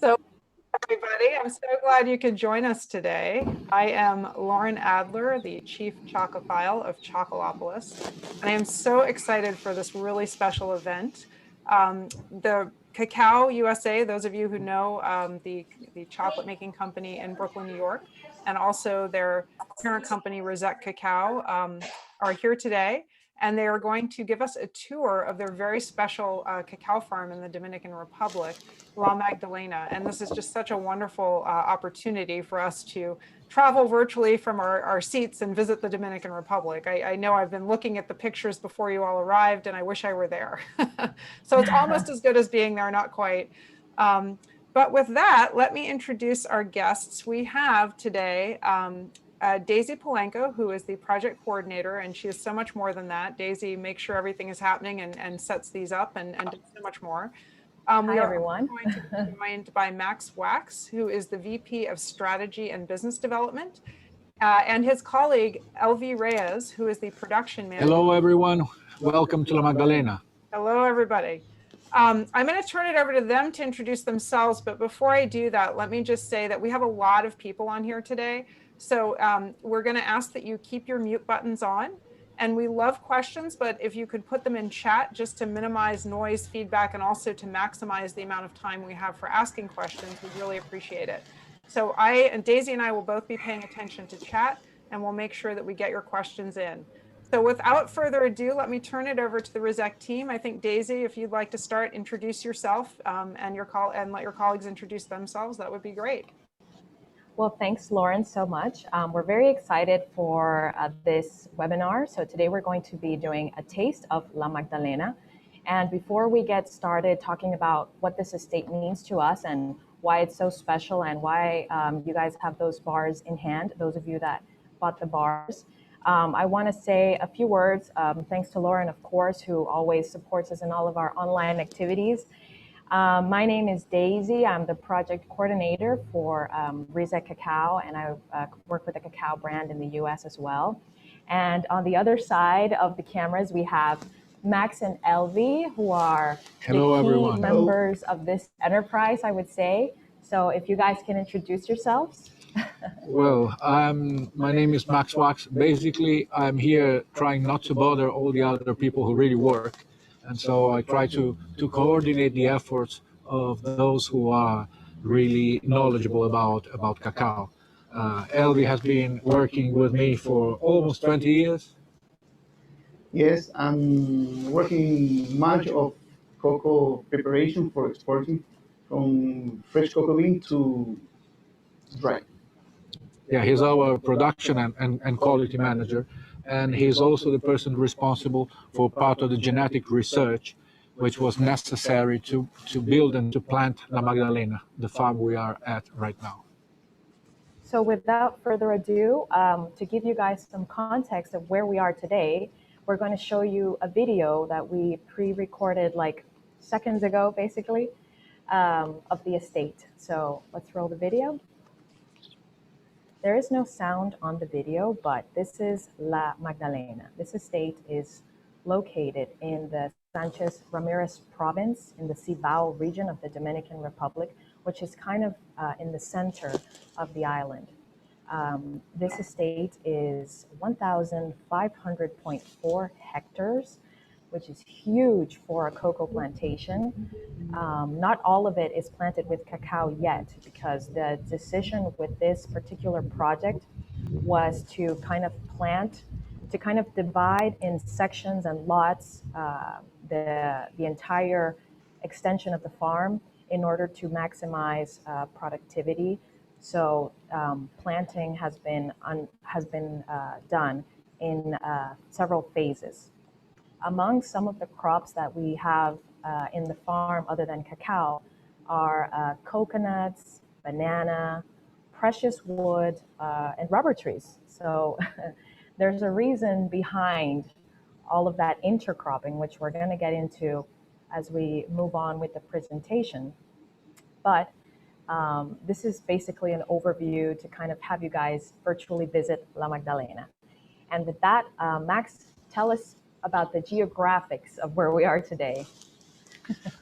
So, everybody, I'm so glad you could join us today. I am Lauren Adler, the Chief Chocophile of Chocolopolis, and I am so excited for this really special event. The Cacao USA, those of you who know the chocolate making company in Brooklyn, New York, and also their parent company, Rizek Cacao, are here today. And they are going to give us a tour of their very special cacao farm in the Dominican Republic, La Magdalena. And this is just such a wonderful opportunity for us to travel virtually from our seats and visit the Dominican Republic. I know I've been looking at the pictures before you all arrived, and I wish I were there. So it's almost as good as being there, not quite. But with that, let me introduce our guests. We have today Daisy Polanco, who is the project coordinator, and she is so much more than that. Daisy makes sure everything is happening and sets these up and does so much more. Hi, everyone. Going to be joined by Max Wax, who is the VP of Strategy and Business Development, and his colleague, Elvis Reyes, who is the production manager. Hello, everyone. Welcome to La Magdalena. Hello, everybody. I'm going to turn it over to them to introduce themselves, but before I do that, let me just say that we have a lot of people on here today. So we're going to ask that you keep your mute buttons on. And we love questions, but if you could put them in chat just to minimize noise, feedback, and also to maximize the amount of time we have for asking questions, we'd really appreciate it. So Daisy and I will both be paying attention to chat, and we'll make sure that we get your questions in. So without further ado, let me turn it over to the Rizek team. I think Daisy, if you'd like to start, introduce yourself and let your colleagues introduce themselves, that would be great. Well, thanks, Lauren, so much. We're very excited for this webinar. So today we're going to be doing a taste of La Magdalena. And before we get started talking about what this estate means to us and why it's so special and why you guys have those bars in hand, those of you that bought the bars, I want to say a few words. Thanks to Lauren, of course, who always supports us in all of our online activities. My name is Daisy. I'm the project coordinator for Rizek Cacao, and I work with the cacao brand in the US as well. And on the other side of the cameras, we have Max and Elvi, who are the key members of this enterprise, I would say. So if you guys can introduce yourselves. Well, my name is Max Wax. Basically, I'm here trying not to bother all the other people who really work. And so I try to coordinate the efforts of those who are really knowledgeable about cacao. Elvi has been working with me for almost 20 years. Yes, I'm working much of cocoa preparation for exporting from fresh cocoa bean to dry. Yeah, he's our production and quality manager. And he's also the person responsible for part of the genetic research, which was necessary to build and to plant La Magdalena, the farm we are at right now. So without further ado, to give you guys some context of where we are today, we're going to show you a video that we pre-recorded like seconds ago, basically, of the estate. So let's roll the video. There is no sound on the video, but this is La Magdalena. This estate is located in the Sanchez Ramirez province in the Cibao region of the Dominican Republic, which is kind of in the center of the island. This estate is 1,500.4 hectares, which is huge for a cocoa plantation. Not all of it is planted with cacao yet, because the decision with this particular project was to kind of divide in sections and lots the entire extension of the farm in order to maximize productivity. So planting has been done in several phases. Among some of the crops that we have in the farm other than cacao are coconuts, banana, precious wood, and rubber trees. So there's a reason behind all of that intercropping, which we're going to get into as we move on with the presentation. But this is basically an overview to kind of have you guys virtually visit La Magdalena. And with that, Max, tell us about the geographics of where we are today.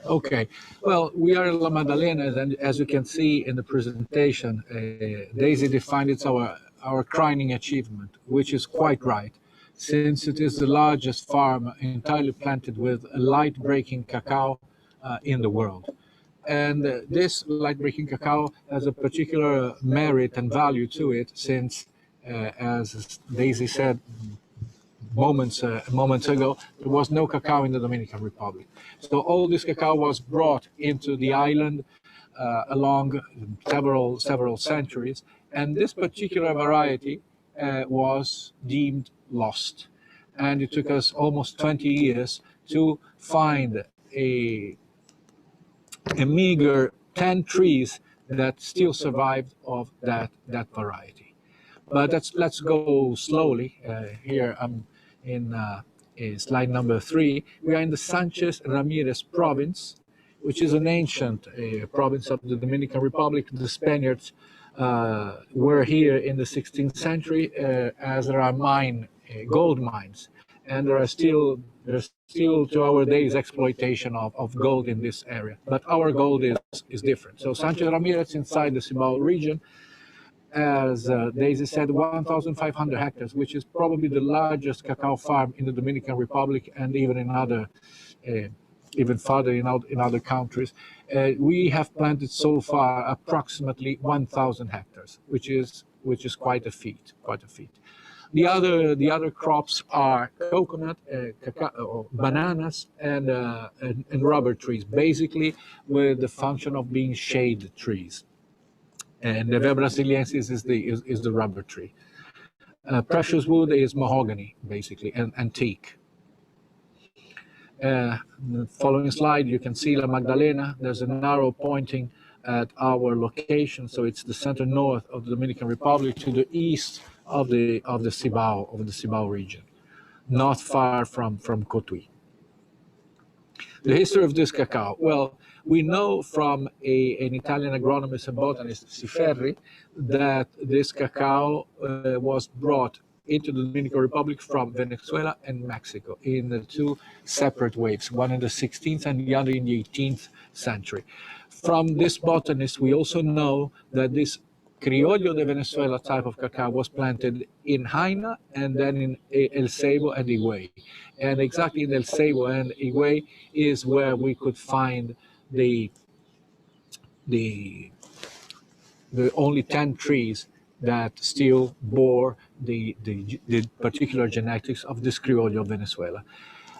Okay, well, we are in La Magdalena, and as you can see in the presentation, Daisy defined it's our crowning achievement, which is quite right, since it is the largest farm entirely planted with light-breaking cacao in the world. And this light-breaking cacao has a particular merit and value to it, since, as Daisy said moments ago, there was no cacao in the Dominican Republic. So all this cacao was brought into the island along several centuries, and this particular variety was deemed lost. And it took us almost 20 years to find a meager 10 trees that still survived of that variety. But let's go slowly. Here I'm in slide number 3. We are in the Sanchez Ramirez province, which is an ancient province of the Dominican Republic. The Spaniards were here in the 16th century, as there are gold mines, and there's still to our days exploitation of gold in this area. But our gold is different. So Sanchez Ramirez inside the Cibao region, as Daisy said, 1,500 hectares, which is probably the largest cacao farm in the Dominican Republic, and even in even farther in other countries. We have planted so far approximately 1,000 hectares, which is quite a feat. The other crops are coconut, cacao, bananas, and rubber trees, basically with the function of being shade trees. And the Brasiliensis is the rubber tree. Precious wood is mahogany, basically, and teak. The following slide, you can see La Magdalena. There's an arrow pointing at our location, so it's the center north of the Dominican Republic to the east of the Cibao region, not far from Cotuí. The history of this cacao. Well, we know from an Italian agronomist and botanist, Ciferri, that this cacao was brought into the Dominican Republic from Venezuela and Mexico in the two separate waves, one in the 16th and the other in the 18th century. From this botanist, we also know that this Criollo de Venezuela type of cacao was planted in Jaina and then in El Ceibo and Higüey. And exactly in El Ceibo and Higüey is where we could find the only 10 trees that still bore the particular genetics of this Criollo of Venezuela.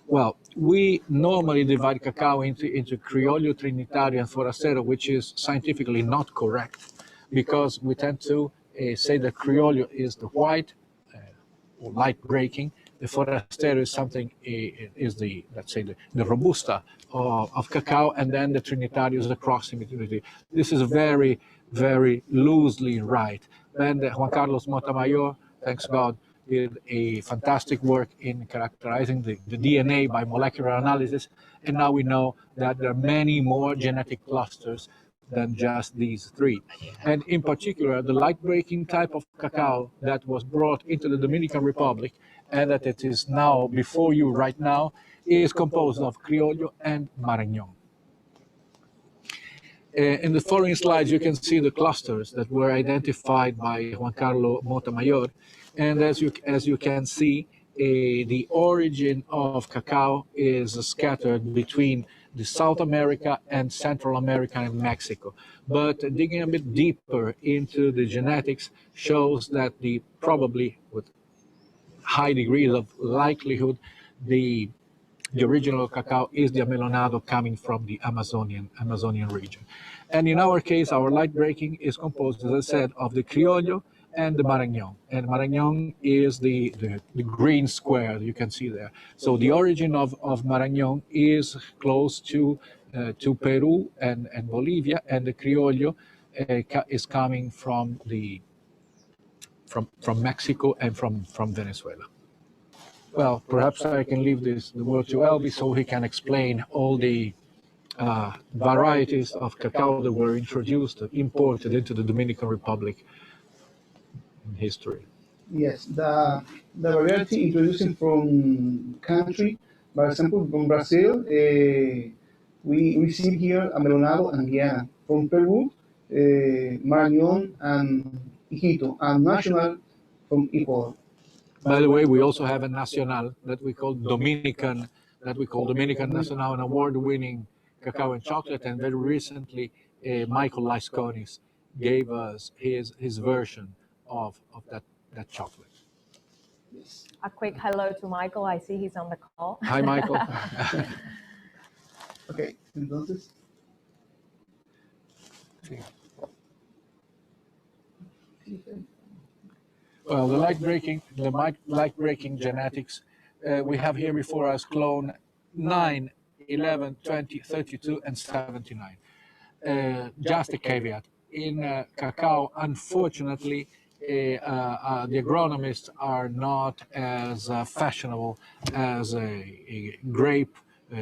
Well, we normally divide cacao into Criollo, Trinitario, and Forastero, which is scientifically not correct, because we tend to say that Criollo is the white or light breaking. The Forastero is something, let's say, the Robusta of cacao, and then the Trinitario is the cross in between. This is very, very loosely right. Then Juan Carlos Montamayor, thanks God, did a fantastic work in characterizing the DNA by molecular analysis, and now we know that there are many more genetic clusters than just these three. And in particular, the light-breaking type of cacao that was brought into the Dominican Republic and that it is now before you right now is composed of Criollo and Marañon. In the following slides, you can see the clusters that were identified by Juan Carlos Montamayor. And as you can see, the origin of cacao is scattered between the South America and Central America and Mexico. But digging a bit deeper into the genetics shows that probably with high degrees of likelihood, the original cacao is the amelonado coming from the Amazonian region. And in our case, our light breaking is composed, as I said, of the Criollo and the Marañon. And Marañon is the green square you can see there. So the origin of Marañon is close to Peru and Bolivia, and the Criollo is coming from Mexico and from Venezuela. Well, perhaps I can leave the word to Elvis so he can explain all the varieties of cacao that were introduced, imported into the Dominican Republic in history. Yes, the variety introducing from country, for example, from Brazil, We receive here Amelonado and Guiana. From Peru, Marañon and Hijito, and National from Ecuador. By the way, we also have a nacional that we call Dominican, Nacional, an award-winning cacao and chocolate. And very recently, Michael Lysconis gave us his version of that chocolate. A quick hello to Michael. I see he's on the call. Hi, Michael. Okay, entonces. Well, the light breaking genetics, we have here before us clone 9, 11, 20, 32, and 79. Just a caveat. In cacao, unfortunately, the agronomists are not as fashionable as a grape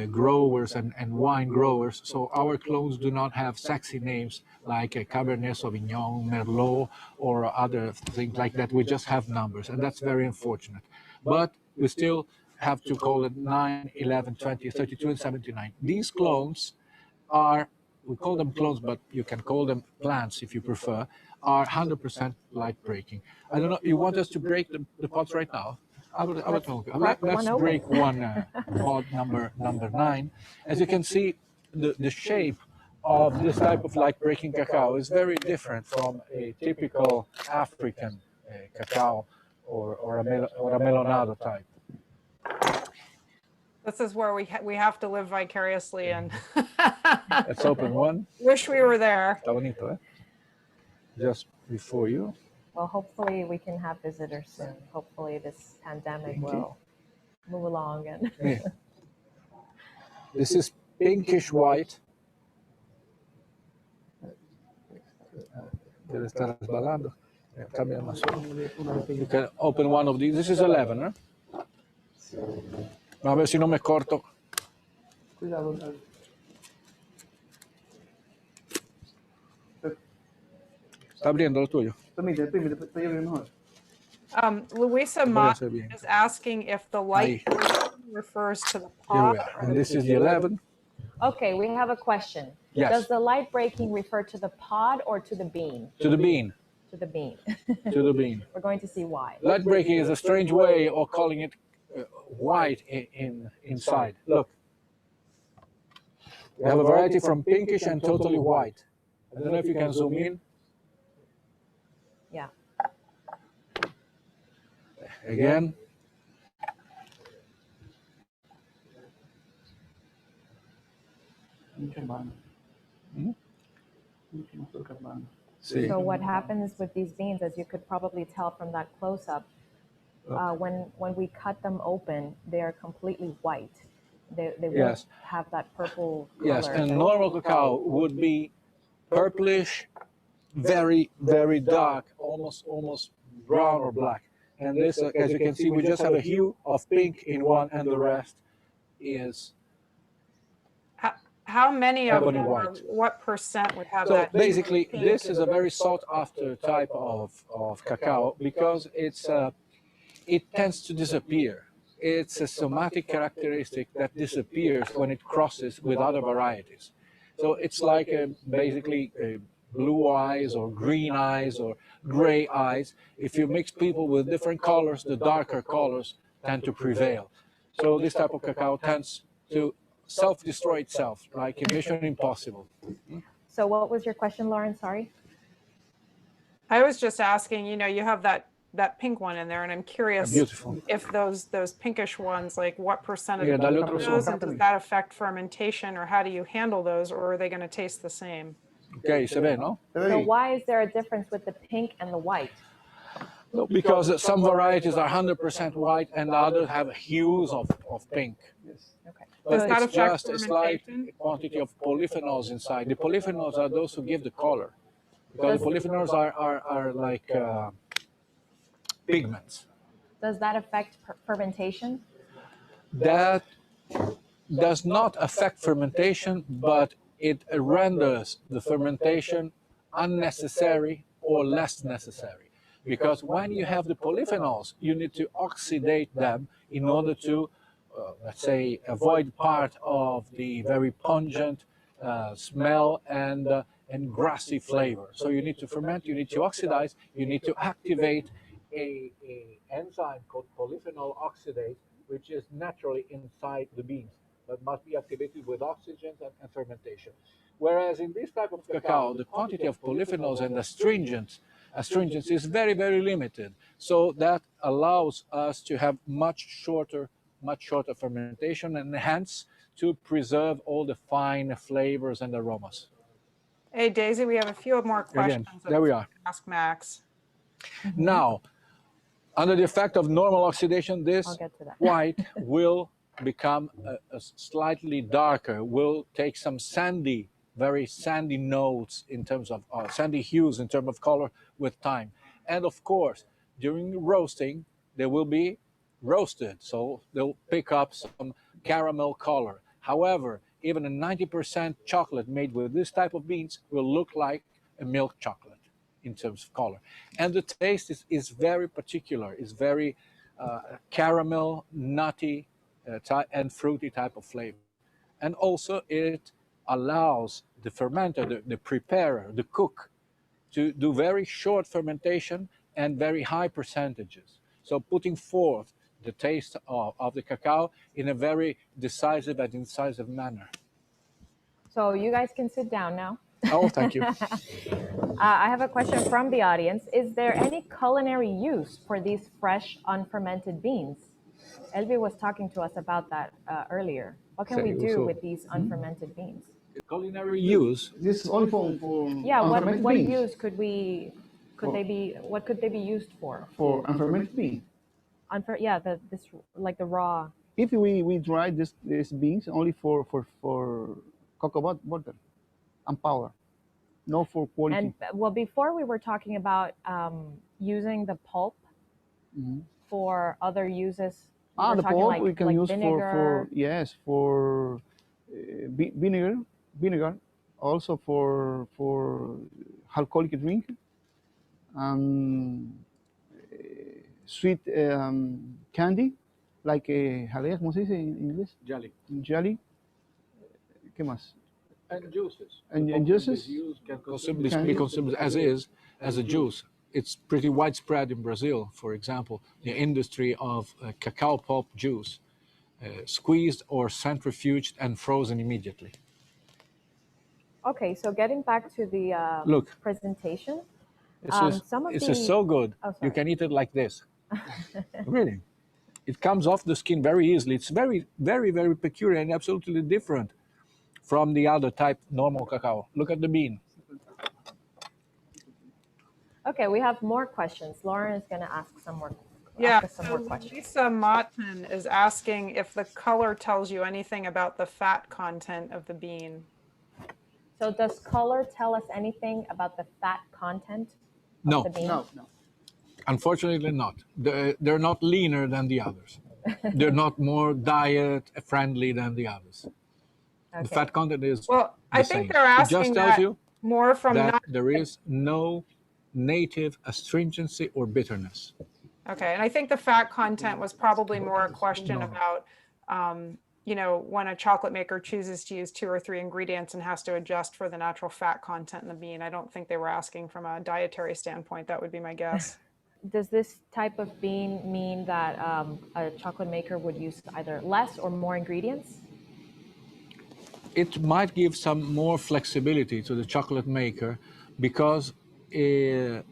growers and wine growers. So our clones do not have sexy names like a Cabernet Sauvignon, Merlot, or other things like that. We just have numbers, and that's very unfortunate. But we still have to call it 9, 11, 20, 32, and 79. These clones are, we call them clones, but you can call them plants if you prefer, are 100% light breaking. I don't know, you want us to break the pots right now? Let's break one pod number 9. As you can see, the shape of this type of light breaking cacao is very different from a typical African cacao or a melonado type. This is where we have to live vicariously and Let's open one. wish we were there. Está bonito, eh? Just before you. Well, hopefully we can have visitors soon. Hopefully this pandemic will move along. And Yeah. This is pinkish white. Debe estar resbalando. Cambia más. You can open one of these. This is 11, eh? A ver si no me corto. Cuidado. Está abriendo lo tuyo. Permite, estoy abriendo mejor. Luisa Mott is asking if the light refers to the Here we pod. are. And this is the 11. okay, we have a question. Yes. Does the light breaking refer to the pod or to the bean? To the bean. To the bean. To the bean. We're going to see why. Light breaking is a strange way of calling it white inside. Look. We have a variety from pinkish and totally white. I don't know if you can zoom in. Yeah. Again. See. So what happens with these beans, as you could probably tell from that close-up, when we cut them open, they are completely white. They won't have that purple color. Yes, and normal cacao would be purplish, very, very dark, almost brown or black. And this, as you can see, we just have a hue of pink in one, and the rest is How many of ebony them, or white. what percent would have So that? basically, pink? this is a very sought-after type of cacao because it tends to disappear. It's a somatic characteristic that disappears when it crosses with other varieties. So it's like basically blue eyes or green eyes or gray eyes. If you mix people with different colors, the darker colors tend to prevail. So this type of cacao tends to self-destroy itself, like in Mission Impossible. So what was your question, Lauren? Sorry. I was just asking, you have that pink one in there, and I'm curious Beautiful. if those pinkish ones, like what percent of Yeah, dale otro those, zoom. and does that affect fermentation, or how do you handle those, or are they going to taste the same? Okay, se ve, no? So why is there a difference with the pink and the white? No, because some varieties are 100% white and the others have hues of pink. Okay. But Does that it's affect just a slight fermentation? quantity of polyphenols inside. The polyphenols are those who give the color. Because the polyphenols are like pigments. Does that affect fermentation? That does not affect fermentation, but it renders the fermentation unnecessary or less necessary. Because when you have the polyphenols, you need to oxidate them in order to let's say, avoid part of the very pungent smell and grassy flavor. So you need to ferment, you need to oxidize, you need to activate a enzyme called polyphenol oxidase, which is naturally inside the beans, but must be activated with oxygen and fermentation. Whereas in this type of cacao, the quantity of polyphenols and astringents is very, very limited. So that allows us to have much shorter fermentation and hence to preserve all the fine flavors and aromas. Hey, Daisy, we have a few more questions. Again, there we are. Ask Max. Now, under the effect of normal oxidation, this white will become a slightly darker, will take some sandy, very sandy notes in terms of sandy hues in terms of color with time. And of course, during roasting, they will be roasted, so they'll pick up some caramel color. However, even a 90% chocolate made with this type of beans will look like a milk chocolate in terms of color. And the taste is very particular, is very caramel, nutty, and fruity type of flavor. And also it allows the fermenter, the preparer, the cook, to do very short fermentation and very high percentages. So putting forth the taste of the cacao in a very decisive and incisive manner. So you guys can sit down now. Oh, thank you. I have a question from the audience. Is there any culinary use for these fresh, unfermented beans? Elvi was talking to us about that earlier. What can we do with these unfermented beans? Culinary use? This is only for yeah. unfermented What beans. use could we? What could they be used for? For unfermented beans. Yeah, this like the raw. If we dry these beans only for cocoa butter and powder, no for quality. And well, before we were talking about using the pulp for other uses. The pulp we can use vinegar. for vinegar, also for alcoholic drink, sweet candy, like jalea, ¿cómo se dice en inglés? Jelly. ¿Qué más? And juices. And juices? Can be consumed as a juice. It's pretty widespread in Brazil, for example, the industry of cacao pulp juice, squeezed or centrifuged and frozen immediately. Okay, so getting back to the presentation. This is so good. You can eat it like this. Really. It comes off the skin very easily. It's very, very, very peculiar and absolutely different from the other type, normal cacao. Look at the bean. Okay, we have more questions. Lauren is going to ask some more. More questions. Lisa Martin is asking if the color tells you anything about the fat content of the bean. So does color tell us anything about the fat content of the bean? No. Unfortunately not. They're not leaner than the others. They're not more diet friendly than the others. Okay. The fat content is I think they're asking it just tells you more from that there is no native astringency or bitterness. Okay, and I think the fat content was probably more a question about, when a chocolate maker chooses to use 2 or 3 ingredients and has to adjust for the natural fat content in the bean. I don't think they were asking from a dietary standpoint. That would be my guess. Does this type of bean mean that a chocolate maker would use either less or more ingredients? It might give some more flexibility to the chocolate maker because he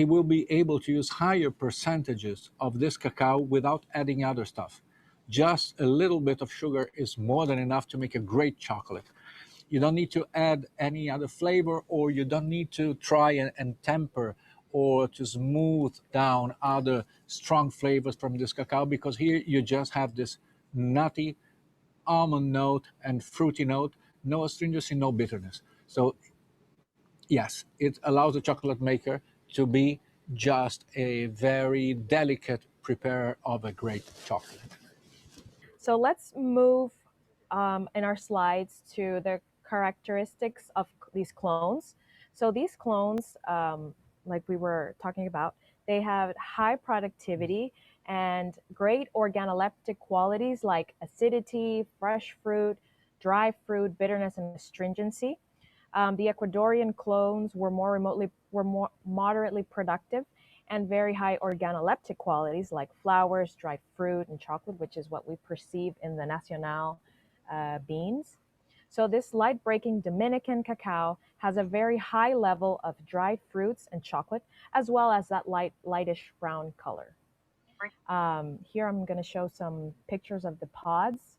will be able to use higher percentages of this cacao without adding other stuff. Just a little bit of sugar is more than enough to make a great chocolate. You don't need to add any other flavor, or you don't need to try and temper or to smooth down other strong flavors from this cacao, because here you just have this nutty almond note and fruity note, no astringency, no bitterness. So yes, it allows the chocolate maker to be just a very delicate preparer of a great chocolate. So let's move in our slides to the characteristics of these clones. So these clones, like we were talking about, they have high productivity and great organoleptic qualities like acidity, fresh fruit, dry fruit, bitterness, and astringency. The Ecuadorian clones were more moderately productive and very high organoleptic qualities like flowers, dried fruit, and chocolate, which is what we perceive in the Nacional beans. So this light-breaking Dominican cacao has a very high level of dried fruits and chocolate, as well as that lightish brown color. Here I'm going to show some pictures of the pods.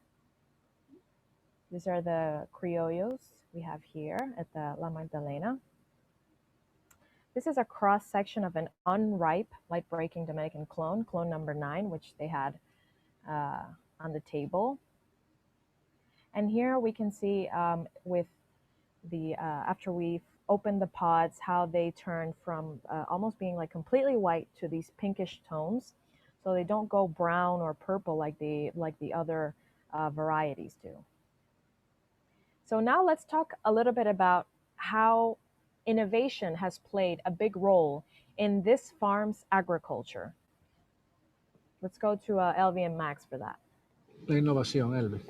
These are the criollos we have here at the La Magdalena. This is a cross-section of an unripe, light-breaking Dominican clone number 9, which they had on the table. And here we can see with the, after we've opened the pods, how they turn from almost being like completely white to these pinkish tones. So they don't go brown or purple like the other varieties do. So now let's talk a little bit about how innovation has played a big role in this farm's agriculture. Let's go to Elvi and Max for that. La innovación, Elvis.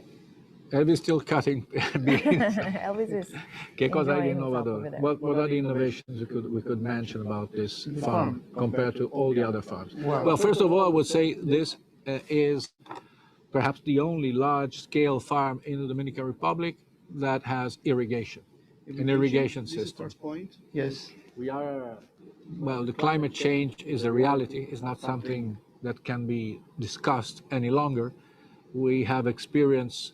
Elvis still cutting beans. Elvis is ¿Qué cosa hay enjoying himself innovador? over there. What are the innovations we could mention about this farm compared to all the other farms? Wow. Well, first of all, I would say this is perhaps the only large-scale farm in the Dominican Republic that has irrigation, an irrigation system. First point. Yes. We are, well, the climate change is a reality. It's not something that can be discussed any longer. We have experienced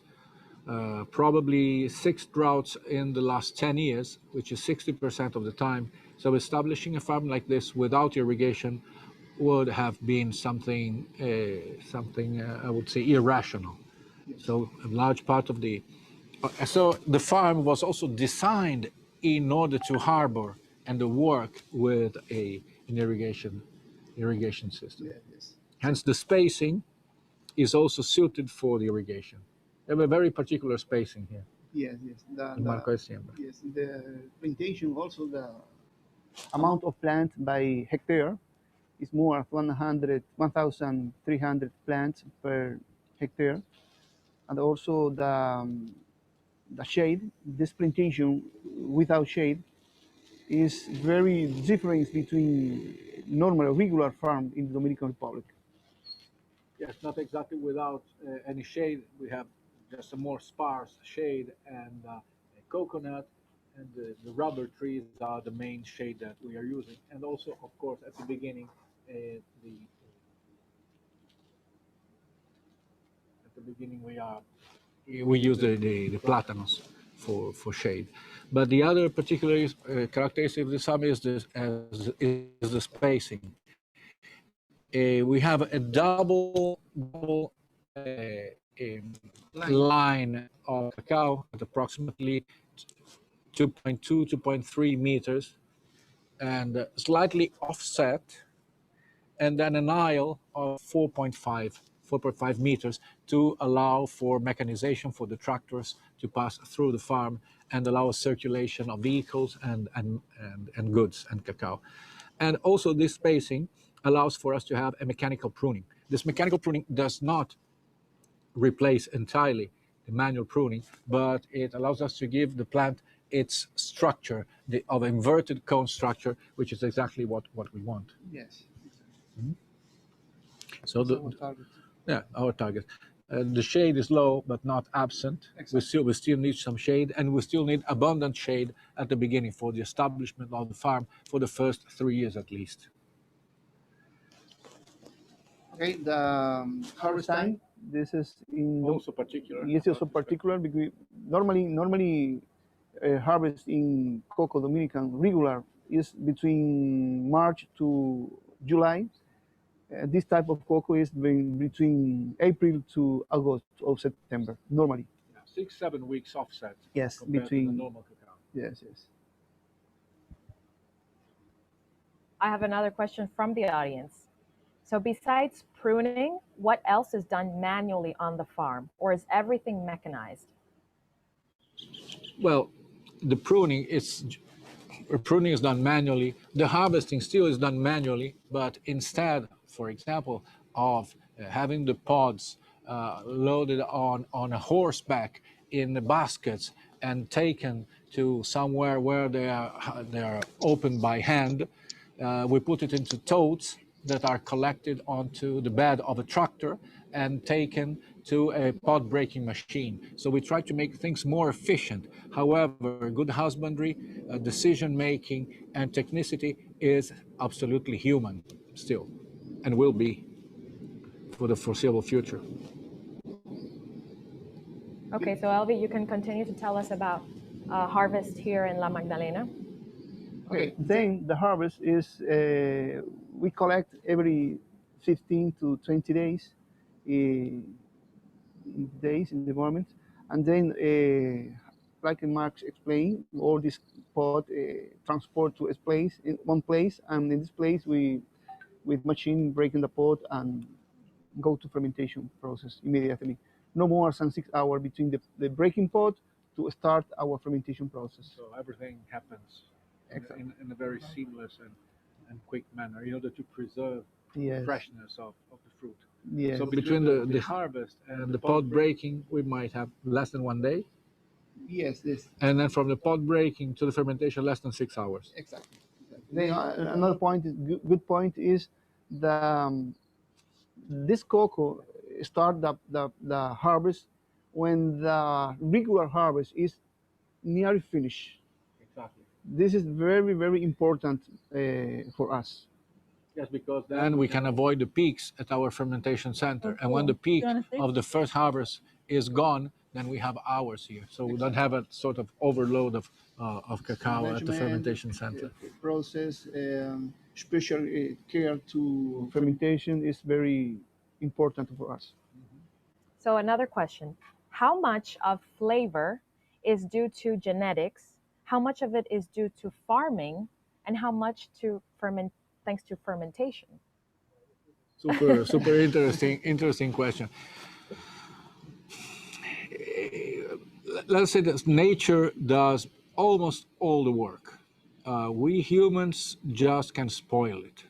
probably 6 droughts in the last 10 years, which is 60% of the time. So establishing a farm like this without irrigation would have been something, I would say, irrational. So a large part of the, so the farm was also designed in order to harbor and to work with an irrigation system. Yeah, yes. Hence the spacing is also suited for the irrigation. They have a very particular spacing here. Yes, yes. Yes, the plantation, also the amount of plant by hectare is more than 1,300 plants per hectare. And also the shade, this plantation without shade is very different between normal, regular farm in the Dominican Republic. Yes, not exactly without any shade. We have just a more sparse shade and a coconut, and the rubber trees are the main shade that we are using. And also, of course, at the beginning, we use the platanos for shade. But the other particular characteristic of the farm is the spacing. We have a double line of cacao at approximately 2.2, 2.3 meters, and slightly offset, and then an aisle of 4.5 meters to allow for mechanization for the tractors to pass through the farm and allow a circulation of vehicles and goods and cacao. And also this spacing allows for us to have a mechanical pruning. This mechanical pruning does not replace entirely the manual pruning, but it allows us to give the plant its structure of inverted cone structure, which is exactly what we want. Yes. Mm-hmm. So our target. The shade is low, but not absent. Exactly. We still need some shade, and we still need abundant shade at the beginning for the establishment of the farm for the first 3 years at least. Okay, the harvest time. This is also particular. Yes, also particular because normally harvest in Cocoa Dominican regular is between March to July. This type of cocoa is between April to August or September normally. Yeah, 6-7 weeks offset. Yes, between the normal cacao. Yes. I have another question from the audience. So besides pruning, what else is done manually on the farm, or is everything mechanized? Well, the pruning is done manually. The harvesting still is done manually, but instead, for example, of having the pods loaded on a horseback in the baskets and taken to somewhere where they are opened by hand. We put it into totes that are collected onto the bed of a tractor and taken to a pod breaking machine. So we try to make things more efficient. However, good husbandry, decision making, and technicity is absolutely human still, and will be for the foreseeable future. Okay, so Elvi, you can continue to tell us about harvest here in La Magdalena. Okay, then the harvest is, we collect every 15 to 20 days, in the moment. And then, like Mark explained, all this pod transport to a place, in one place. And in this place, we, with machine, breaking the pod and go to fermentation process immediately. No more than 6 hours between the breaking pod to start our fermentation process. So everything happens in a very seamless and quick manner in order to preserve the freshness of the fruit. Yes. So between the harvest and the pod breaking, we might have less than 1 day. Yes, this. And then from the pod breaking to the fermentation, less than 6 hours. Exactly. Then another point, good point is this cocoa start the harvest when the regular harvest is nearly finished. Exactly. This is very, very important for us. Yes, because then we can avoid the peaks at our fermentation center. And when the peak of the first harvest is gone, then we have hours here. So we don't have a sort of overload of cacao at the fermentation center. Process, special care to fermentation is very important for us. So another question, how much of flavor is due to genetics? How much of it is due to farming? And how much to thanks to fermentation? Super interesting question. Let's say that nature does almost all the work. We humans just can spoil it.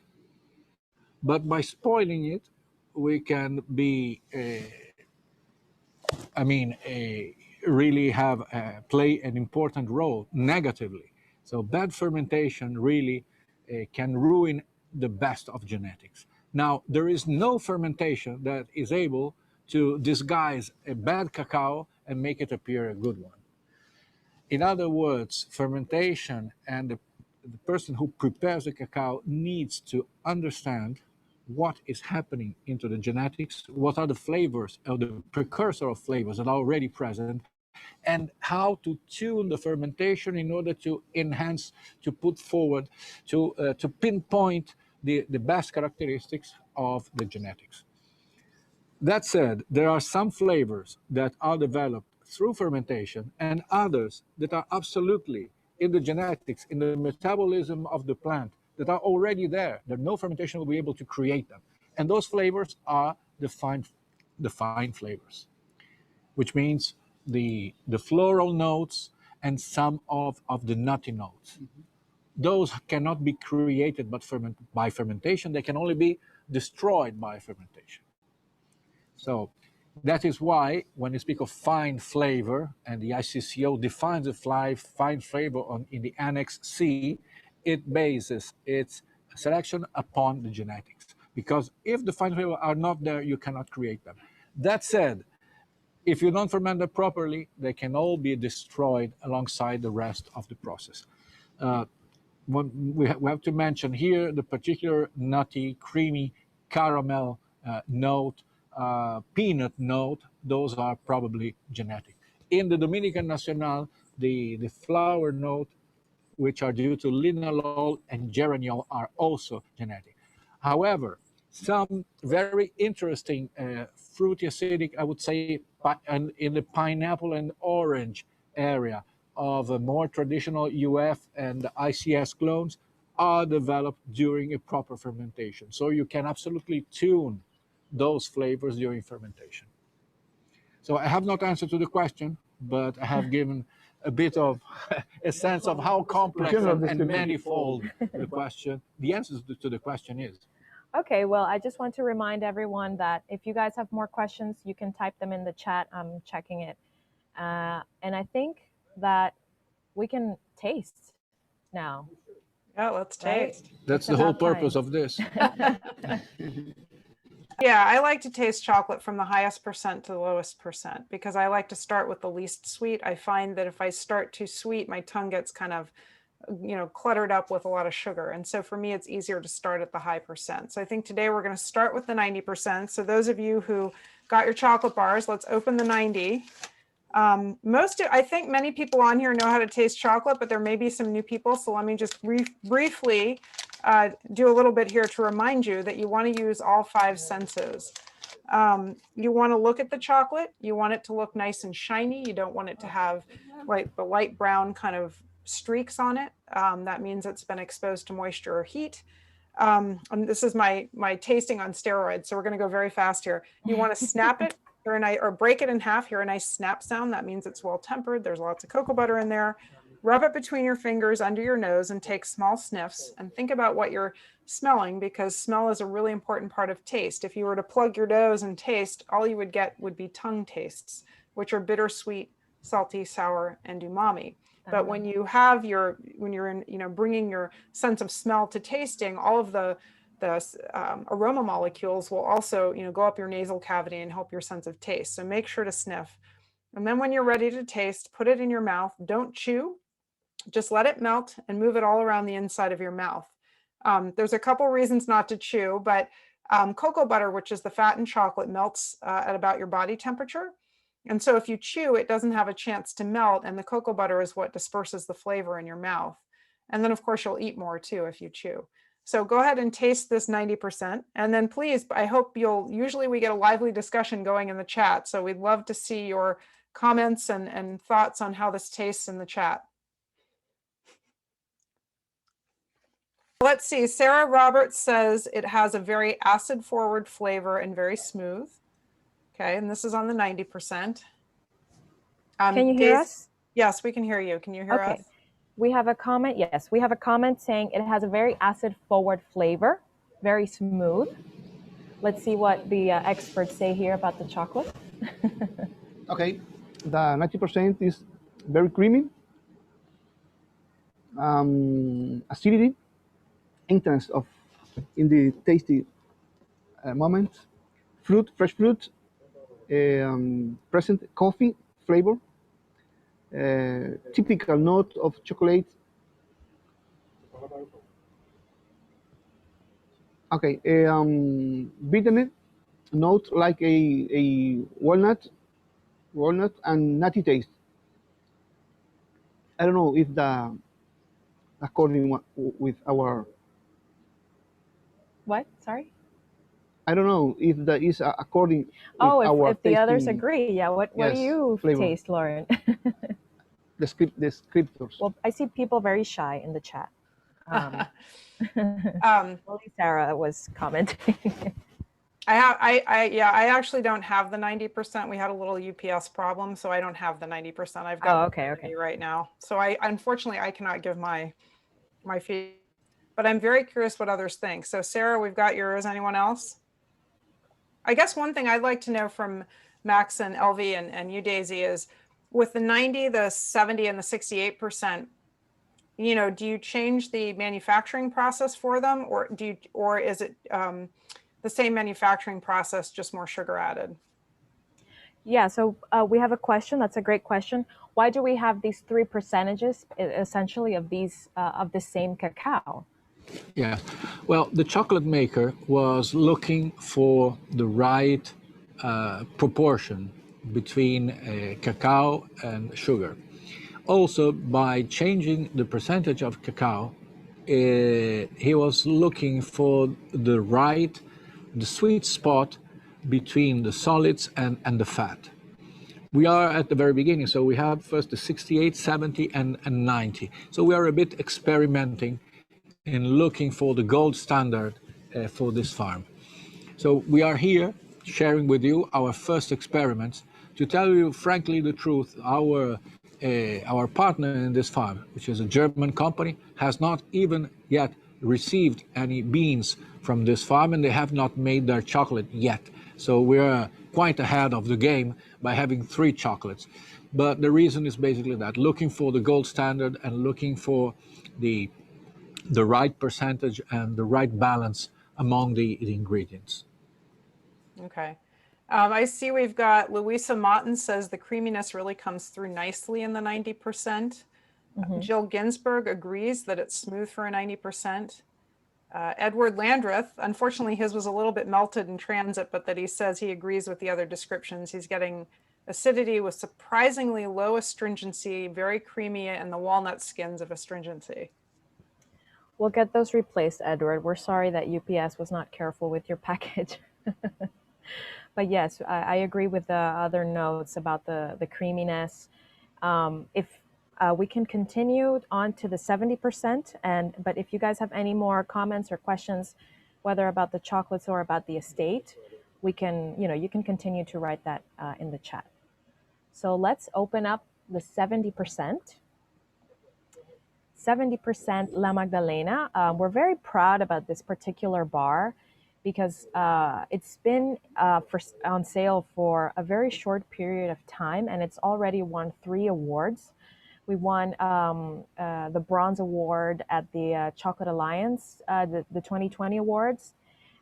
But by spoiling it, we can be, really have play an important role negatively. So bad fermentation really can ruin the best of genetics. Now, there is no fermentation that is able to disguise a bad cacao and make it appear a good one. In other words, fermentation and the person who prepares the cacao needs to understand what is happening into the genetics, what are the flavors or the precursor of flavors that are already present, and how to tune the fermentation in order to enhance, to put forward, to pinpoint the best characteristics of the genetics. That said, there are some flavors that are developed through fermentation and others that are absolutely in the genetics, in the metabolism of the plant, that are already there, that no fermentation will be able to create them. And those flavors are the fine flavors, which means the floral notes and some of the nutty notes. Mm-hmm. Those cannot be created by fermentation. They can only be destroyed by fermentation. So that is why when you speak of fine flavor, and the ICCO defines the fine flavor in the Annex C, it bases its selection upon the genetics. Because if the fine flavor are not there, you cannot create them. That said, if you don't ferment them properly, they can all be destroyed alongside the rest of the process. We have to mention here the particular nutty, creamy caramel note, peanut note. Those are probably genetic. In the Dominican Nacional, the flower note, which are due to linalool and geraniol, are also genetic. However, some very interesting fruity acidic, I would say, in the pineapple and orange area of a more traditional UF and ICS clones are developed during a proper fermentation. So you can absolutely tune those flavors during fermentation. So I have not answered to the question, but I have given a bit of a sense of how complex and manifold the answer to the question is. Okay, well, I just want to remind everyone that if you guys have more questions, you can type them in the chat. I'm checking it. And I think that we can taste now. Yeah, let's Right? taste. That's It's the whole about time. purpose of this. Yeah, I like to taste chocolate from the highest percent to the lowest percent because I like to start with the least sweet. I find that if I start too sweet, my tongue gets kind of, cluttered up with a lot of sugar. And so for me, it's easier to start at the high percent. So I think today we're going to start with the 90%. So those of you who got your chocolate bars, let's open the 90. I think many people on here know how to taste chocolate, but there may be some new people. So let me just briefly do a little bit here to remind you that you want to use all 5 senses. You want to look at the chocolate. You want it to look nice and shiny. You don't want it to have like the light brown kind of streaks on it. That means it's been exposed to moisture or heat. And this is my tasting on steroids. So we're going to go very fast here. You want to snap it or break it in half. Hear a nice snap sound. That means it's well tempered. There's lots of cocoa butter in there. Rub it between your fingers under your nose and take small sniffs and think about what you're smelling, because smell is a really important part of taste. If you were to plug your nose and taste, all you would get would be tongue tastes, which are bittersweet, salty, sour, and umami. But when you have when you're in, bringing your sense of smell to tasting, all of the aroma molecules will also, go up your nasal cavity and help your sense of taste. So make sure to sniff. And then when you're ready to taste, put it in your mouth. Don't chew. Just let it melt and move it all around the inside of your mouth. There's a couple reasons not to chew, but cocoa butter, which is the fat in chocolate, melts at about your body temperature. And so if you chew, it doesn't have a chance to melt, and the cocoa butter is what disperses the flavor in your mouth. And then of course you'll eat more too if you chew. So go ahead and taste this 90%. And then please, I hope usually we get a lively discussion going in the chat. So we'd love to see your comments and thoughts on how this tastes in the chat. Let's see, Sarah Roberts says it has a very acid forward flavor and very smooth. Okay, and this is on the 90%. Can you hear us? Yes, we can hear you. Can you hear us? We have a comment. Yes, we have a comment saying it has a very acid forward flavor, very smooth. Let's see what the experts say here about the chocolate. Okay, the 90% is very creamy, acidity, intense in the tasty moment, fresh fruit, present coffee flavor, typical note of chocolate. Okay, bitterness note like a walnut and nutty taste. I don't know if according with our. What? Sorry? I don't know if that is according. If the others agree, yeah. What do you flavor. taste, Lauren? The scriptors. Well, I see people very shy in the chat. Only Sarah was commenting. I actually don't have the 90%. We had a little UPS problem, so I don't have the 90%. I've got okay right now. So unfortunately I cannot give my feedback, but I'm very curious what others think. So Sarah, we've got yours. Anyone else? I guess one thing I'd like to know from Max and Elvie and you, Daisy, is with the 90, the 70, and the 68%, do you change the manufacturing process for them, or is it the same manufacturing process, just more sugar added? Yeah, so we have a question. That's a great question. Why do we have these 3 percentages essentially of the same cacao? Yeah, well, the chocolate maker was looking for the right proportion between cacao and sugar. Also, by changing the percentage of cacao, he was looking for the sweet spot between the solids and the fat. We are at the very beginning, so we have first the 68, 70, and 90. So we are a bit experimenting in looking for the gold standard for this farm. So we are here sharing with you our first experiments. To tell you frankly the truth, our partner in this farm, which is a German company, has not even yet received any beans from this farm, and they have not made their chocolate yet. So we're quite ahead of the game by having 3 chocolates. But the reason is basically that, looking for the gold standard and looking for the right percentage and the right balance among the ingredients. Okay. I see we've got Louisa Motton says the creaminess really comes through nicely in the 90%. Jill Ginsburg agrees that it's smooth for a 90%. Edward Landreth, unfortunately his was a little bit melted in transit, but that he says he agrees with the other descriptions. He's getting acidity with surprisingly low astringency, very creamy, and the walnut skins of astringency. We'll get those replaced, Edward. We're sorry that UPS was not careful with your package. But yes, I agree with the other notes about the creaminess. If we can continue on to the 70%, but if you guys have any more comments or questions, whether about the chocolates or about the estate, we can, you can continue to write that in the chat. So let's open up the 70%. 70% La Magdalena. We're very proud about this particular bar because it's been on sale for a very short period of time, and it's already won 3 awards. We won the Bronze Award at the Chocolate Alliance, the 2020 awards,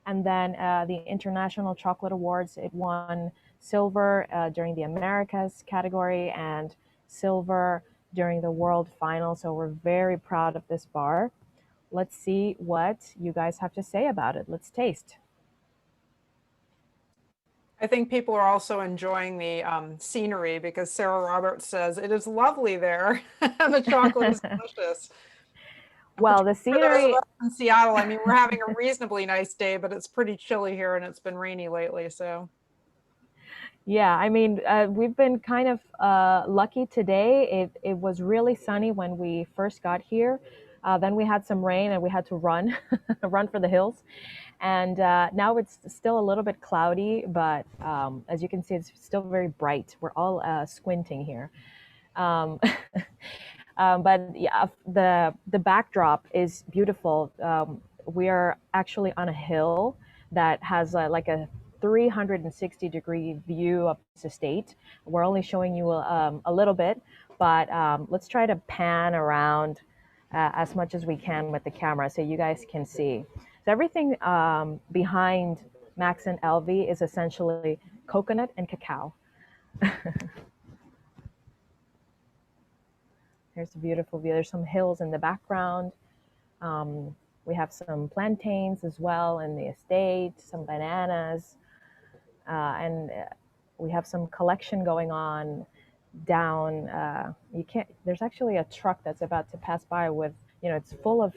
and then the International Chocolate Awards. It won silver during the Americas category and silver during the World Final. So we're very proud of this bar. Let's see what you guys have to say about it. Let's taste. I think people are also enjoying the scenery because Sarah Roberts says it is lovely there and the chocolate is delicious. Well, the scenery in Seattle, I mean, we're having a reasonably nice day, but it's pretty chilly here and it's been rainy lately. So yeah, I mean, we've been kind of lucky today. It was really sunny when we first got here. Then we had some rain and we had to run, run for the hills. And now it's still a little bit cloudy, but as you can see, it's still very bright. We're all squinting here. But yeah, the backdrop is beautiful. We are actually on a hill that has like a 360-degree view of the state. We're only showing you a little bit, but let's try to pan around as much as we can with the camera so you guys can see. So everything behind Max and Elvie is essentially coconut and cacao. Here's a beautiful view. There's some hills in the background. We have some plantains as well in the estate, some bananas, and we have some collection going on down. There's actually a truck that's about to pass by with, it's full of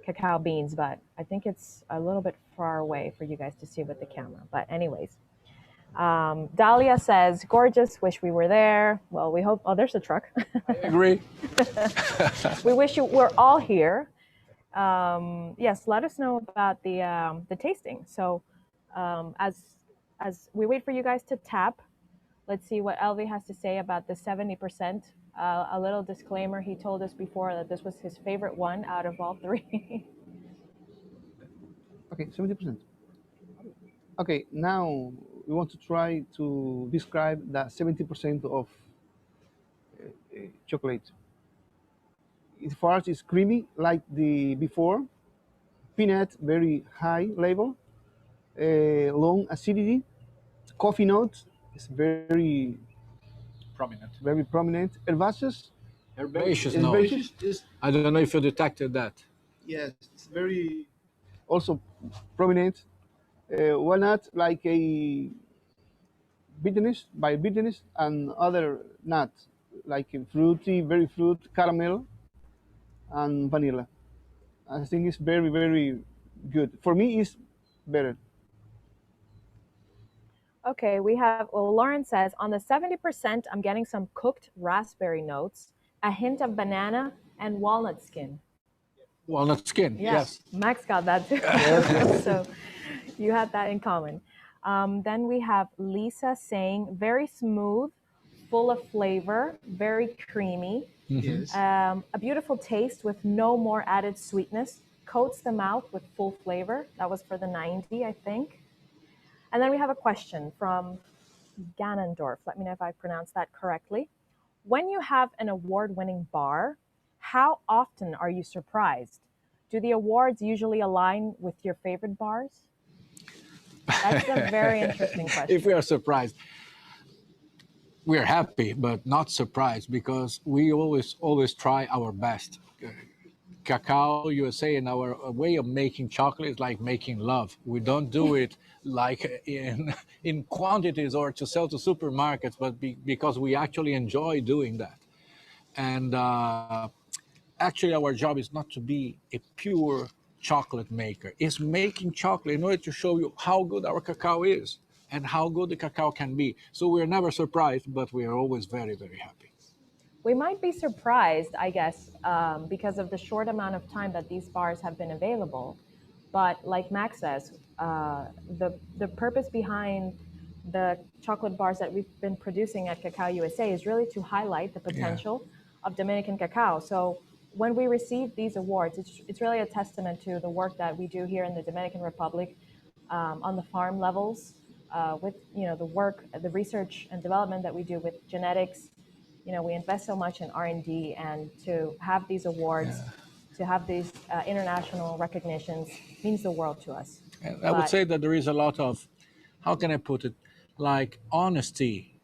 cacao beans, but I think it's a little bit far away for you guys to see with the camera. But anyways, Dahlia says, gorgeous, wish we were there. Well, we hope, oh, there's a truck. I agree. We wish you were all here. Yes, let us know about the tasting. So as we wait for you guys to tap, let's see what Elvie has to say about the 70%. A little disclaimer, he told us before that this was his favorite one out of all 3. Okay, 70%. Okay, now we want to try to describe the 70% of chocolate. First, it's creamy like the before. Peanut, very high level. Long acidity. Coffee note is very prominent. Herbaceous. Herbaceous note. I don't know if you detected that. Yes, it's very also prominent. Walnut, like a bitterness, and other nuts like fruity, very fruit, caramel, and vanilla. I think it's very, very good. For me, it's better. Okay, well, Lauren says, on the 70%, I'm getting some cooked raspberry notes, a hint of banana, and walnut skin. Walnut skin, yes. Max got that too. So you had that in common. Then we have Lisa saying, very smooth, full of flavor, very creamy. Yes. A beautiful taste with no more added sweetness. coats the mouth with full flavor. That was for the 90, I think. And then we have a question from Ganondorf. Let me know if I pronounced that correctly. When you have an award-winning bar, how often are you surprised? Do the awards usually align with your favorite bars? That's a very interesting question. If we are surprised, we are happy, but not surprised because we always try our best. Cacao USA and our way of making chocolate is like making love. We don't do it like in quantities or to sell to supermarkets, but because we actually enjoy doing that. And actually, our job is not to be a pure chocolate maker. It's making chocolate in order to show you how good our cacao is and how good the cacao can be. So we're never surprised, but we are always very, very happy. We might be surprised, I guess, because of the short amount of time that these bars have been available. But like Max says, the purpose behind the chocolate bars that we've been producing at Cacao USA is really to highlight the potential of Dominican cacao. So when we receive these awards, it's really a testament to the work that we do here in the Dominican Republic on the farm levels, with the work, the research and development that we do with genetics. We invest so much in R&D, and to have these awards, to have these international recognitions means the world to us. And I would say that there is a lot of, how can I put it, like honesty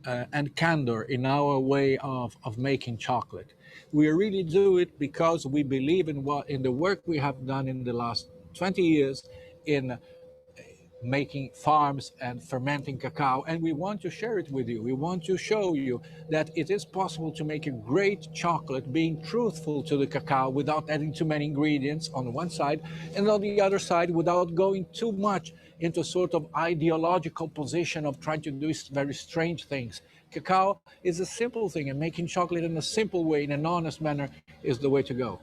and candor in our way of making chocolate. We really do it because we believe in the work we have done in the last 20 years in making farms and fermenting cacao, and we want to share it with you. We want to show you that it is possible to make a great chocolate being truthful to the cacao without adding too many ingredients on one side, and on the other side without going too much into a sort of ideological position of trying to do very strange things. Cacao is a simple thing, and making chocolate in a simple way, in an honest manner, is the way to go.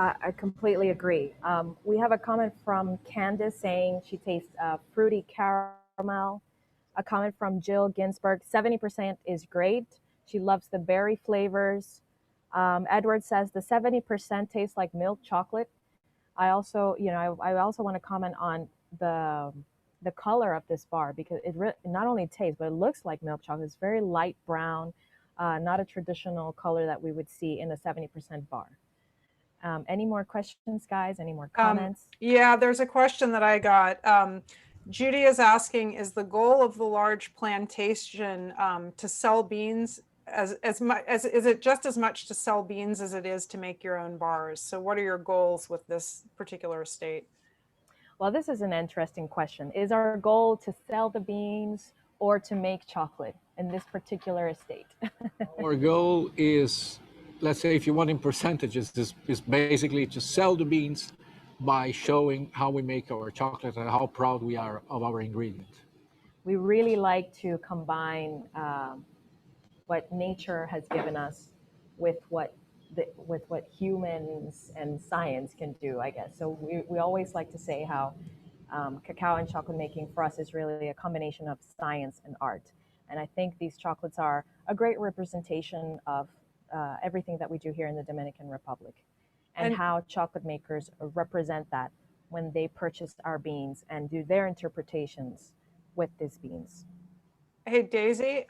I completely agree. We have a comment from Candace saying she tastes fruity caramel. A comment from Jill Ginsburg, 70% is great. She loves the berry flavors. Edward says the 70% tastes like milk chocolate. I also want to comment on the color of this bar, because it not only tastes, but it looks like milk chocolate. It's very light brown, not a traditional color that we would see in a 70% bar. Any more questions, guys? Any more comments? Yeah, there's a question that I got. Judy is asking, is the goal of the large plantation to sell beans as much as, is it just as much to sell beans as it is to make your own bars? So what are your goals with this particular estate? Well, this is an interesting question. Is our goal to sell the beans or to make chocolate in this particular estate? Our goal is, let's say, if you want in percentages, is basically to sell the beans by showing how we make our chocolate and how proud we are of our ingredient. We really like to combine what nature has given us with what humans and science can do, I guess. So we always like to say how cacao and chocolate making for us is really a combination of science and art. And I think these chocolates are a great representation of everything that we do here in the Dominican Republic, and how chocolate makers represent that when they purchase our beans and do their interpretations with these beans. Hey, Daisy,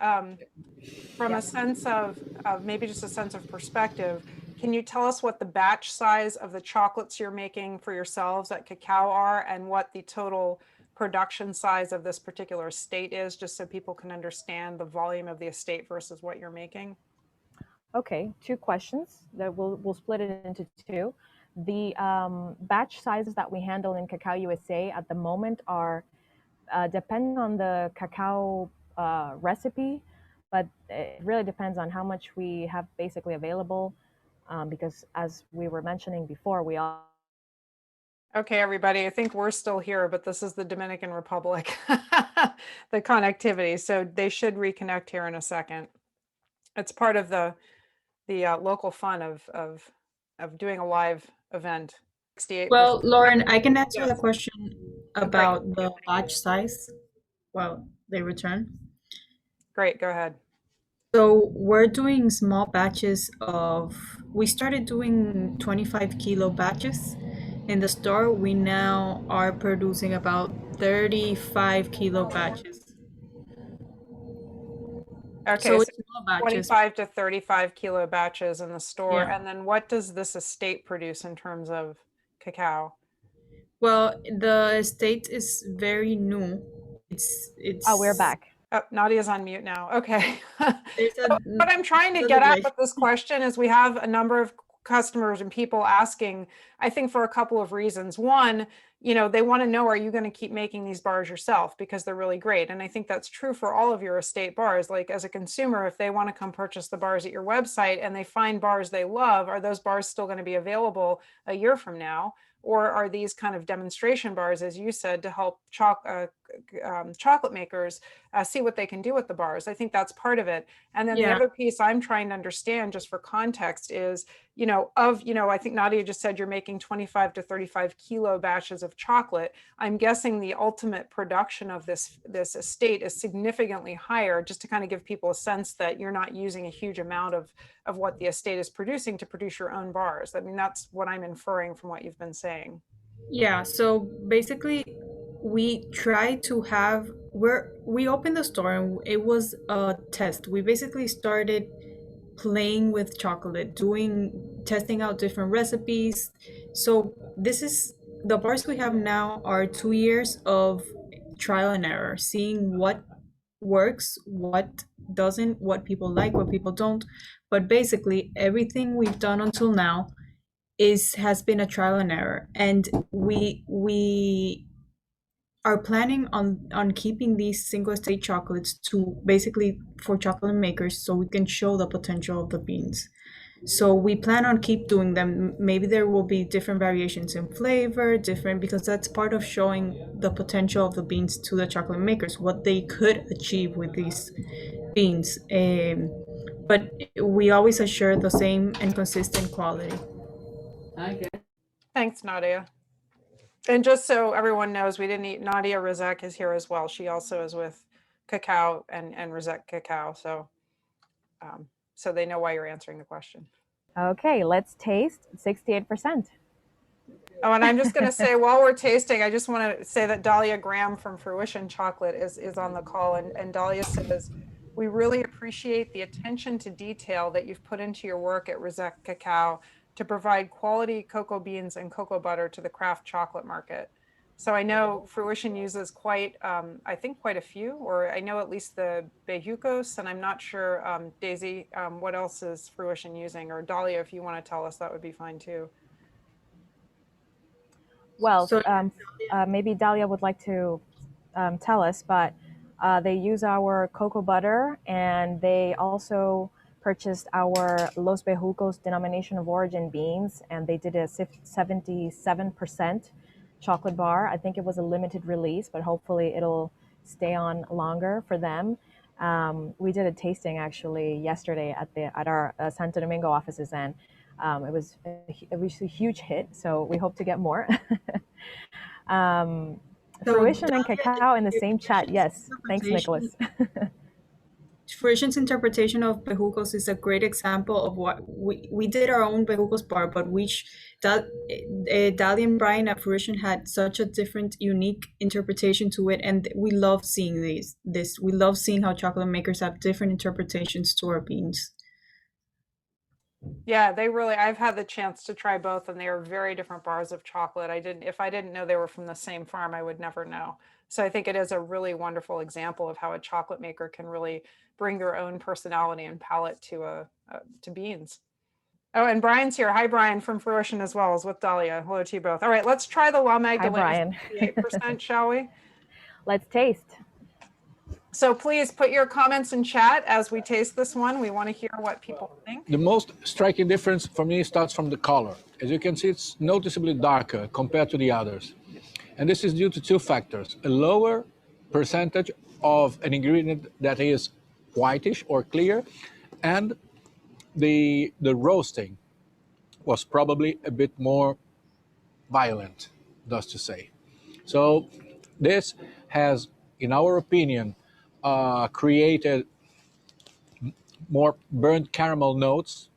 from a sense of maybe just a sense of perspective, can you tell us what the batch size of the chocolates you're making for yourselves at Cacao are, and what the total production size of this particular estate is, just so people can understand the volume of the estate versus what you're making? Okay, two questions that we'll split it into two. The batch sizes that we handle in Cacao USA at the moment are depending on the cacao recipe, but it really depends on how much we have basically available, because as we were mentioning before, we all... Okay, everybody, I think we're still here, but this is the Dominican Republic, the connectivity. So they should reconnect here in a second. It's part of the local fun of doing a live event. 68%. Well, Lauren, I can answer Yes. the question about the batch size while they return. Great, go ahead. So we're doing small batches of, we started doing 25-kilo batches in the store. We now are producing about 35-kilo batches. Okay, So so it's small batches. 25 to 35 kilo batches in the store. Yeah. And then what does this estate produce in terms of cacao? Well, the estate is very new. It's Oh, we're it's back. Oh, Nadia's on mute now. Okay. there's a So what I'm trying to there's a get at delay. with this question is we have a number of customers and people asking, I think for a couple of reasons. One, they want to know, are you going to keep making these bars yourself? Because they're really great. And I think that's true for all of your estate bars. Like as a consumer, if they want to come purchase the bars at your website and they find bars they love, are those bars still going to be available a year from now? Or are these kind of demonstration bars, as you said, to help chocolate makers see what they can do with the bars? I think that's part of it. And then the Yeah. other piece I'm trying to understand, just for context, is, I think Nadia just said you're making 25 to 35 kilo batches of chocolate. I'm guessing the ultimate production of this estate is significantly higher, just to kind of give people a sense that you're not using a huge amount of what the estate is producing to produce your own bars. I mean, that's what I'm inferring from what you've been saying. Yeah, so basically we try to have we opened the store and it was a test. We basically started playing with chocolate, doing testing out different recipes. So this is the bars we have now are 2 years of trial and error, seeing what works, what doesn't, what people like, what people don't. But basically everything we've done until now is has been a trial and error, and we are planning on keeping these single estate chocolates to basically for chocolate makers so we can show the potential of the beans. So we plan on keep doing them. Maybe there will be different variations in flavor, different, because that's part of showing the potential of the beans to the chocolate makers, what they could achieve with these beans. But we always assure the same and consistent quality. Thanks, Nadia. And just so everyone knows, we didn't eat, Nadia Rizek is here as well. She also is with Cacao and Rizek Cacao. So they know why you're answering the question. Okay, let's taste 68%. Oh, and I'm just going to say, while we're tasting, I just want to say that Dahlia Graham from Fruition Chocolate is on the call. And Dahlia says, we really appreciate the attention to detail that you've put into your work at Rizek Cacao to provide quality cocoa beans and cocoa butter to the craft chocolate market. So I know Fruition uses I think quite a few, or I know at least the Bejucos, and I'm not sure, Daisy, what else is Fruition using? Or Dahlia, if you want to tell us, that would be fine too. Well, So maybe Dahlia would like to tell us, but they use our cocoa butter, and they also purchased our Los Bejucos denomination of origin beans, and they did a 77% chocolate bar. I think it was a limited release, but hopefully it'll stay on longer for them. We did a tasting actually yesterday at our Santo Domingo offices, and it was a huge hit. So we hope to get more. Fruition and Cacao in the same chat. Yes. Thanks, Nicholas. Fruition's interpretation of bejucos is a great example of what we did our own bejucos bar, but which Dali and Brian at Fruition had such a different, unique interpretation to it, and we love seeing this. We love seeing how chocolate makers have different interpretations to our beans. Yeah, I've had the chance to try both, and they are very different bars of chocolate. If I didn't know they were from the same farm, I would never know. So I think it is a really wonderful example of how a chocolate maker can really bring their own personality and palate to beans. Oh, and Brian's here. Hi, Brian from Fruition as well as with Dahlia. Hello to you both. All right, let's try the La Magdalena 68%, shall we? Let's taste. So please put your comments in chat as we taste this one. We want to hear what people think. The most striking difference for me starts from the color. As you can see, it's noticeably darker compared to the others. And this is due to two factors: a lower percentage of an ingredient that is whitish or clear, and the roasting was probably a bit more violent, thus to say. So this has, in our opinion, created more burnt caramel notes.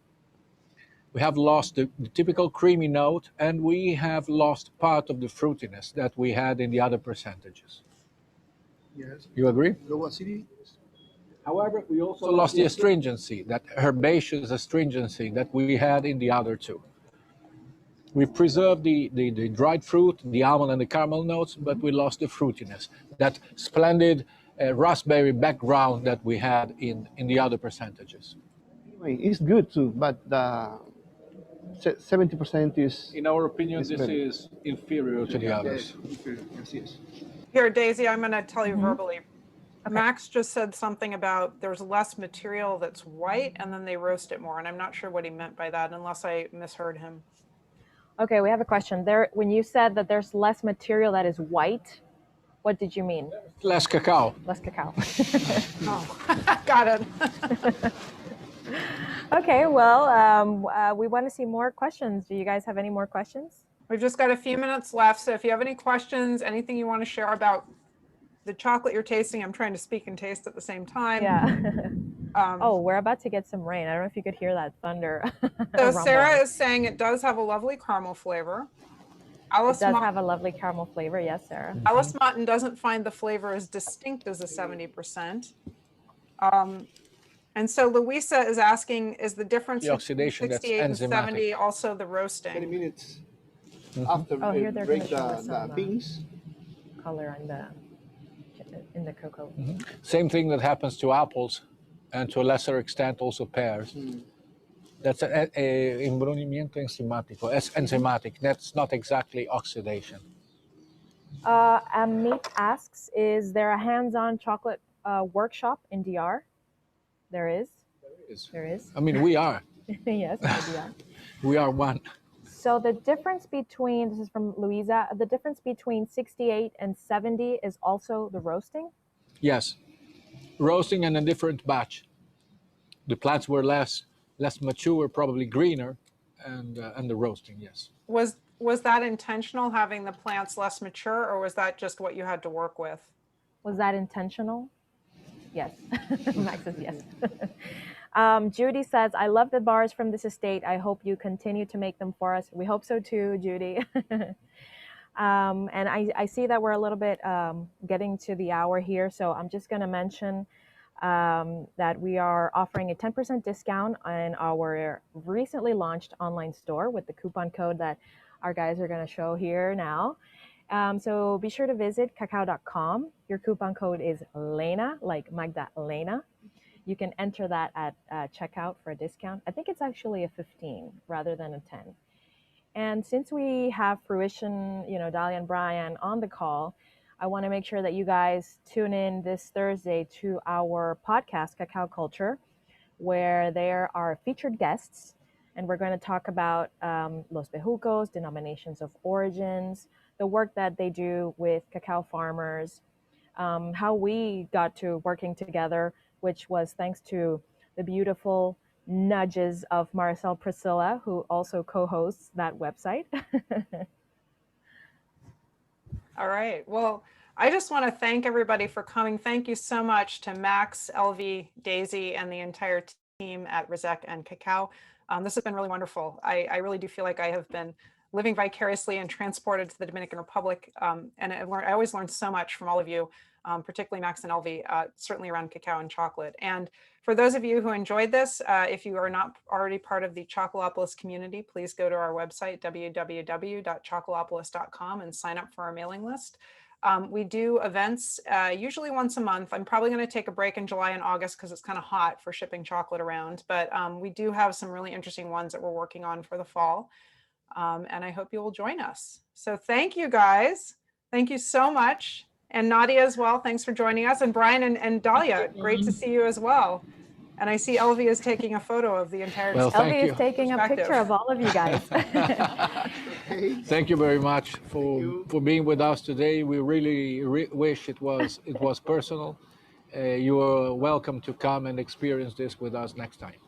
We have lost the typical creamy note, and we have lost part of the fruitiness that we had in the other percentages. Yes. You agree? Low acidity. However, we also lost the astringency, that herbaceous astringency that we had in the other two. We've preserved the dried fruit, the almond and the caramel notes, but we lost the fruitiness, that splendid raspberry background that we had in the other percentages. Anyway, it's good too, but the 70% is. In our opinion, this better. is inferior to the others. Yes, yes. Here, Daisy, I'm going to tell you Mhm. verbally. Max just said something about there's less material that's white and then they roast it more. And I'm not sure what he meant by that unless I misheard him. Okay, we have a question there. When you said that there's less material that is white, what did you mean? Less cacao. Less cacao. Oh, got it. Okay, well, we want to see more questions. Do you guys have any more questions? We've just got a few minutes left. So if you have any questions, anything you want to share about the chocolate you're tasting, I'm trying to speak and taste at the same time. Yeah. Oh, we're about to get some rain. I don't know if you could hear that thunder. So Sarah is saying it does have a lovely caramel flavor. It does have a lovely caramel flavor. Yes, Sarah. Alice Martin doesn't find the flavor as distinct as a 70%. And so Louisa is asking, is the difference The oxidation between 68 and that's 70 also the 20 roasting? minutes after Oh, here they're break gonna show us the some, beans. Color in the cocoa. Same thing that happens to apples, and to a lesser extent also pears. That's a embrunimiento enzimático. It's enzymatic. That's not exactly oxidation. Amit asks, is there a hands-on chocolate workshop in DR? There is. There is. I mean, we are. Yes, in DR. We are one. So the difference between, this is from Louisa, the difference between 68 and 70 is also the roasting? Yes. Roasting and a different batch. The plants were less mature, probably greener, and the roasting, yes. Was that intentional, having the plants less mature, or was that just what you had to work with? Was that intentional? Yes. Max says yes. Judy says, I love the bars from this estate. I hope you continue to make them for us. We hope so too, Judy. And I see that we're a little bit getting to the hour here. So I'm just going to mention that we are offering a 10% discount on our recently launched online store with the coupon code that our guys are going to show here now. So be sure to visit cacao.com. Your coupon code is Lena, like Magdalena. You can enter that at checkout for a discount. I think it's actually a 15 rather than a 10. And since we have Fruition, Dahlia and Brian on the call, I want to make sure that you guys tune in this Thursday to our podcast, Cacao Culture, where there are featured guests. And we're going to talk about Los Bejucos, denominations of origins, the work that they do with cacao farmers, how we got to working together, which was thanks to the beautiful nudges of Marcel Priscilla, who also co-hosts that website. All right. Well, I just want to thank everybody for coming. Thank you so much to Max, Elvie, Daisy, and the entire team at Rizek and Cacao. This has been really wonderful. I really do feel like I have been living vicariously and transported to the Dominican Republic. And I always learned so much from all of you, particularly Max and Elvie, certainly around cacao and chocolate. And for those of you who enjoyed this, if you are not already part of the Chocolopolis community, please go to our website, www.chocolopolis.com, and sign up for our mailing list. We do events usually once a month. I'm probably going to take a break in July and August because it's kind of hot for shipping chocolate around, but we do have some really interesting ones that we're working on for the fall. And I hope you will join us. So thank you guys. Thank you so much. And Nadia as well. Thanks for joining us. And Brian and Dahlia, great to see you as well. And I see Elvie is taking a photo of the entire Elvie is taking a picture of all of you guys. Thank you very much for being with us today. We really wish it was personal. You are welcome to come and experience this with us next time.